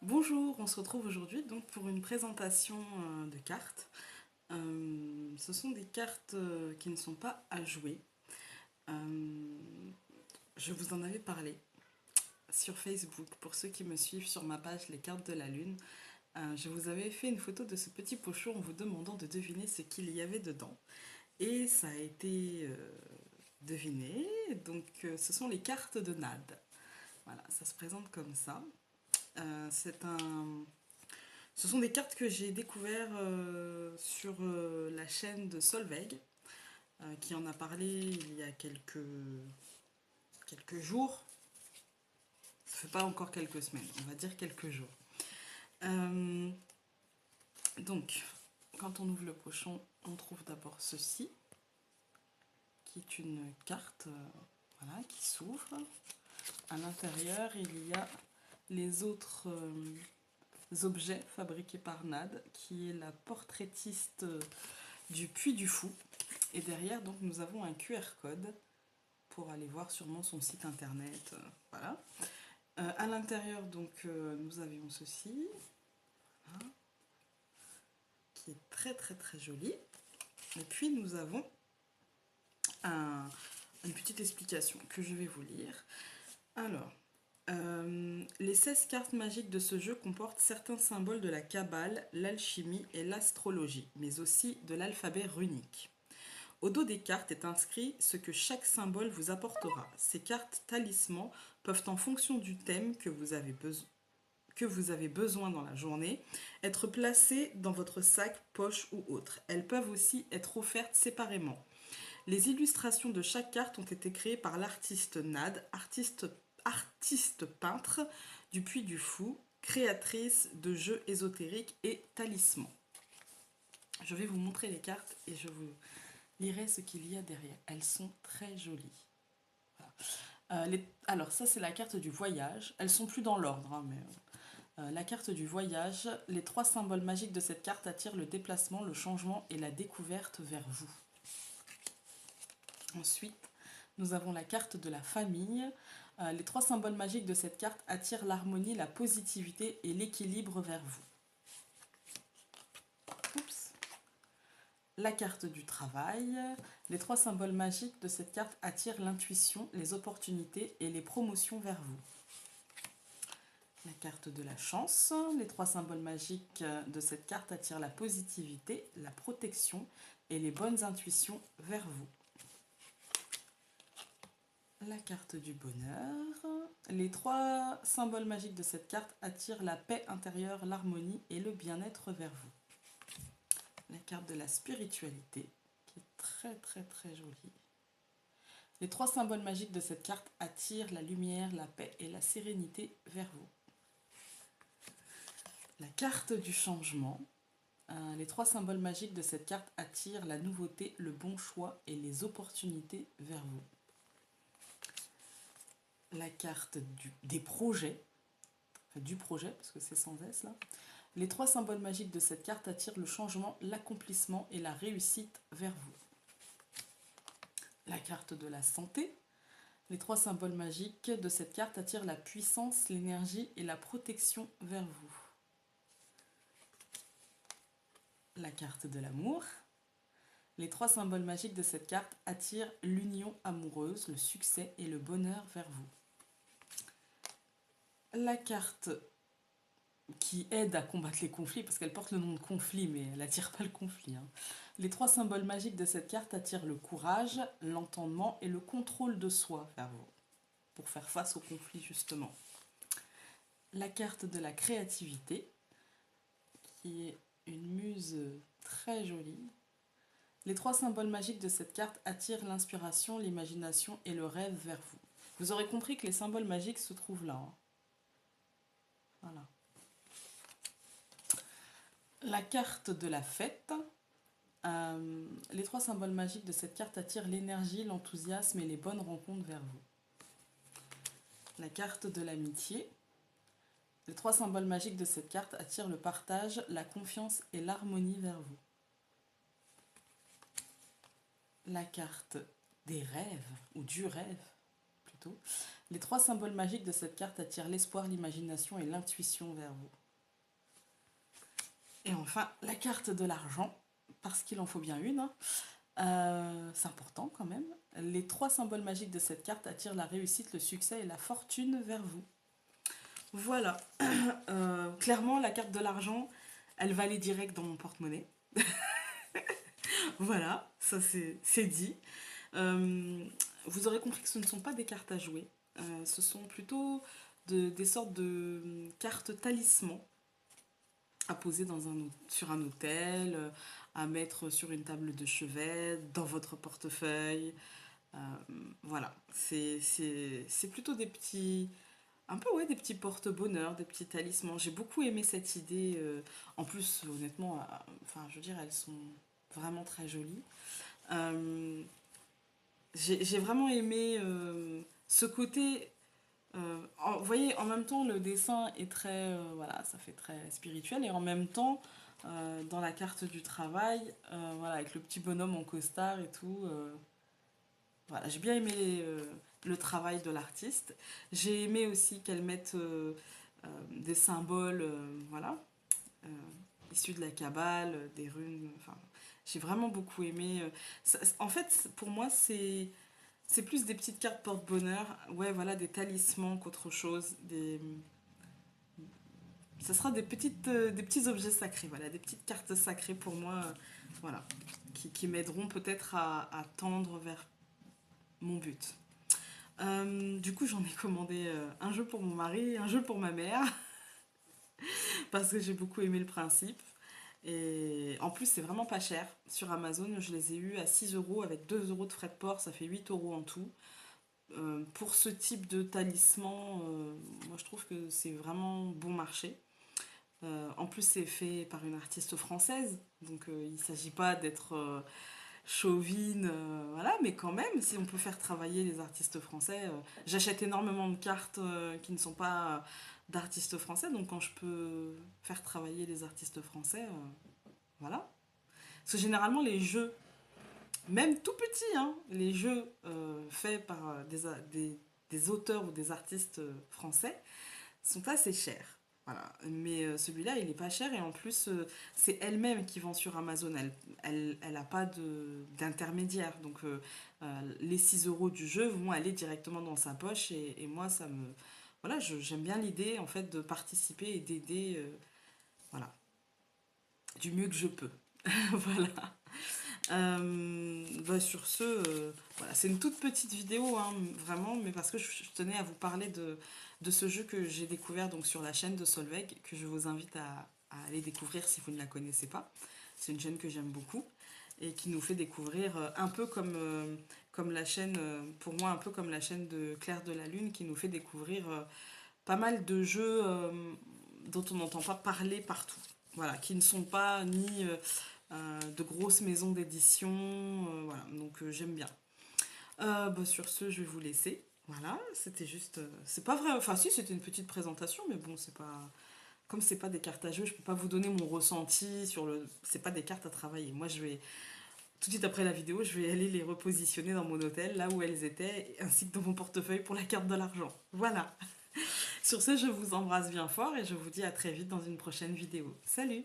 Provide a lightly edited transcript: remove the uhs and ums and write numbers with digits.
Bonjour, on se retrouve aujourd'hui donc pour une présentation de cartes. Ce sont des cartes qui ne sont pas à jouer. Euh, je vous en avais parlé sur Facebook pour ceux qui me suivent sur ma page Les cartes de la lune. Je vous avais fait une photo de ce petit pochon en vous demandant de deviner ce qu'il y avait dedans. Et ça a été deviné. Donc ce sont les cartes de Nad. Voilà, ça se présente comme ça. C'est un Ce sont des cartes que j'ai découvertes sur la chaîne de Solveig, qui en a parlé il y a quelques jours. Ça fait pas encore quelques semaines, on va dire quelques jours. Euh, donc, quand on ouvre le pochon, on trouve d'abord ceci, qui est une carte voilà, qui s'ouvre. À l'intérieur, il y a les autres objets fabriqués par Nad, qui est la portraitiste du Puy du Fou. Et derrière, donc, nous avons un QR code pour aller voir sûrement son site internet. Voilà. À l'intérieur, donc, nous avions ceci, voilà, qui est très très très joli. Et puis, nous avons une petite explication que je vais vous lire. Alors, les 16 cartes magiques de ce jeu comportent certains symboles de la Kabbale, l'alchimie et l'astrologie, mais aussi de l'alphabet runique. Au dos des cartes est inscrit ce que chaque symbole vous apportera. Ces cartes talismans peuvent, en fonction du thème que vous avez besoin dans la journée, être placées dans votre sac, poche ou autre. Elles peuvent aussi être offertes séparément. Les illustrations de chaque carte ont été créées par l'artiste Nad, artiste peintre du Puy du Fou, créatrice de jeux ésotériques et talismans. Je vais vous montrer les cartes et je vous lirai ce qu'il y a derrière. Elles sont très jolies. Voilà. Alors ça c'est la carte du voyage. Elles sont plus dans l'ordre, hein, mais la carte du voyage. Les 3 symboles magiques de cette carte attirent le déplacement, le changement et la découverte vers vous. Ensuite, nous avons la carte de la famille. Les 3 symboles magiques de cette carte attirent l'harmonie, la positivité et l'équilibre vers vous. Oups. La carte du travail. Les 3 symboles magiques de cette carte attirent l'intuition, les opportunités et les promotions vers vous. La carte de la chance. Les 3 symboles magiques de cette carte attirent la positivité, la protection et les bonnes intuitions vers vous. La carte du bonheur. Les 3 symboles magiques de cette carte attirent la paix intérieure, l'harmonie et le bien-être vers vous. La carte de la spiritualité, qui est très très très jolie. Les 3 symboles magiques de cette carte attirent la lumière, la paix et la sérénité vers vous. La carte du changement. Les 3 symboles magiques de cette carte attirent la nouveauté, le bon choix et les opportunités vers vous. La carte des projets, enfin du projet, parce que c'est sans S là. Les 3 symboles magiques de cette carte attirent le changement, l'accomplissement et la réussite vers vous. La carte de la santé. Les 3 symboles magiques de cette carte attirent la puissance, l'énergie et la protection vers vous. La carte de l'amour. Les 3 symboles magiques de cette carte attirent l'union amoureuse, le succès et le bonheur vers vous. La carte qui aide à combattre les conflits, parce qu'elle porte le nom de conflit, mais elle n'attire pas le conflit. Hein. Les 3 symboles magiques de cette carte attirent le courage, l'entendement et le contrôle de soi vers vous, pour faire face au conflit justement. La carte de la créativité, qui est une muse très jolie. Les 3 symboles magiques de cette carte attirent l'inspiration, l'imagination et le rêve vers vous. Vous aurez compris que les symboles magiques se trouvent là. Hein. Voilà. La carte de la fête. Les 3 symboles magiques de cette carte attirent l'énergie, l'enthousiasme et les bonnes rencontres vers vous. La carte de l'amitié. Les 3 symboles magiques de cette carte attirent le partage, la confiance et l'harmonie vers vous. La carte des rêves, ou du rêve plutôt. Les 3 symboles magiques de cette carte attirent l'espoir, l'imagination et l'intuition vers vous. Et enfin, la carte de l'argent, parce qu'il en faut bien une, hein. C'est important quand même. Les 3 symboles magiques de cette carte attirent la réussite, le succès et la fortune vers vous. Voilà. Clairement, la carte de l'argent, elle va aller direct dans mon porte-monnaie. Voilà, ça c'est dit. Vous aurez compris que ce ne sont pas des cartes à jouer. Ce sont plutôt des sortes de cartes talismans à poser sur un autel, à mettre sur une table de chevet, dans votre portefeuille. Euh, voilà, c'est plutôt des petits, un peu ouais, des petits porte-bonheur, des petits talismans. J'ai beaucoup aimé cette idée. En plus, honnêtement, enfin, je veux dire, elles sont vraiment très jolies. Euh, j'ai vraiment aimé ce côté. Vous voyez, en même temps, le dessin est très, voilà, ça fait très spirituel, et en même temps, dans la carte du travail, voilà, avec le petit bonhomme en costard et tout, voilà, j'ai bien aimé le travail de l'artiste. J'ai aimé aussi qu'elle mette des symboles, voilà, euh, issus de la Kabbale, des runes, enfin, j'ai vraiment beaucoup aimé. En fait, pour moi, c'est plus des petites cartes porte-bonheur, ouais, voilà, des talismans qu'autre chose. Ça sera des petits objets sacrés, voilà, des petites cartes sacrées pour moi, voilà, qui m'aideront peut-être à tendre vers mon but. Du coup, j'en ai commandé un jeu pour mon mari et un jeu pour ma mère, parce que j'ai beaucoup aimé le principe. Et en plus, c'est vraiment pas cher. Sur Amazon, je les ai eus à 6 euros avec 2 euros de frais de port, ça fait 8 euros en tout. Pour ce type de talisman, moi je trouve que c'est vraiment bon marché. En plus, c'est fait par une artiste française, donc il ne s'agit pas d'être chauvine, voilà, mais quand même, si on peut faire travailler les artistes français, j'achète énormément de cartes qui ne sont pas d'artistes français, donc quand je peux faire travailler les artistes français, voilà. Parce que généralement, les jeux, même tout petits, hein, les jeux faits par des auteurs ou des artistes français sont assez chers. Voilà. Mais celui-là, il est pas cher, et en plus, c'est elle-même qui vend sur Amazon. Elle a pas d'intermédiaire. Donc, les 6 euros du jeu vont aller directement dans sa poche, et moi, ça me. Voilà, j'aime bien l'idée en fait de participer et d'aider, voilà, du mieux que je peux. Voilà. Bah, sur ce, voilà, c'est une toute petite vidéo, hein, vraiment, mais parce que je tenais à vous parler de ce jeu que j'ai découvert donc sur la chaîne de Solveig, que je vous invite à aller découvrir si vous ne la connaissez pas. C'est une chaîne que j'aime beaucoup et qui nous fait découvrir un peu comme la chaîne, pour moi, un peu comme la chaîne de Claire de la Lune, qui nous fait découvrir pas mal de jeux dont on n'entend pas parler partout. Voilà, qui ne sont pas ni de grosses maisons d'édition, voilà, donc j'aime bien. Bah, sur ce, je vais vous laisser. Voilà, c'était juste. C'est pas vrai, enfin, si, c'était une petite présentation, mais bon, c'est pas. Comme c'est pas des cartes à jeu, je peux pas vous donner mon ressenti sur le. C'est pas des cartes à travailler. Moi, je vais. Tout de suite après la vidéo, je vais aller les repositionner dans mon hôtel, là où elles étaient, ainsi que dans mon portefeuille pour la carte de l'argent. Voilà. Sur ce, je vous embrasse bien fort et je vous dis à très vite dans une prochaine vidéo. Salut!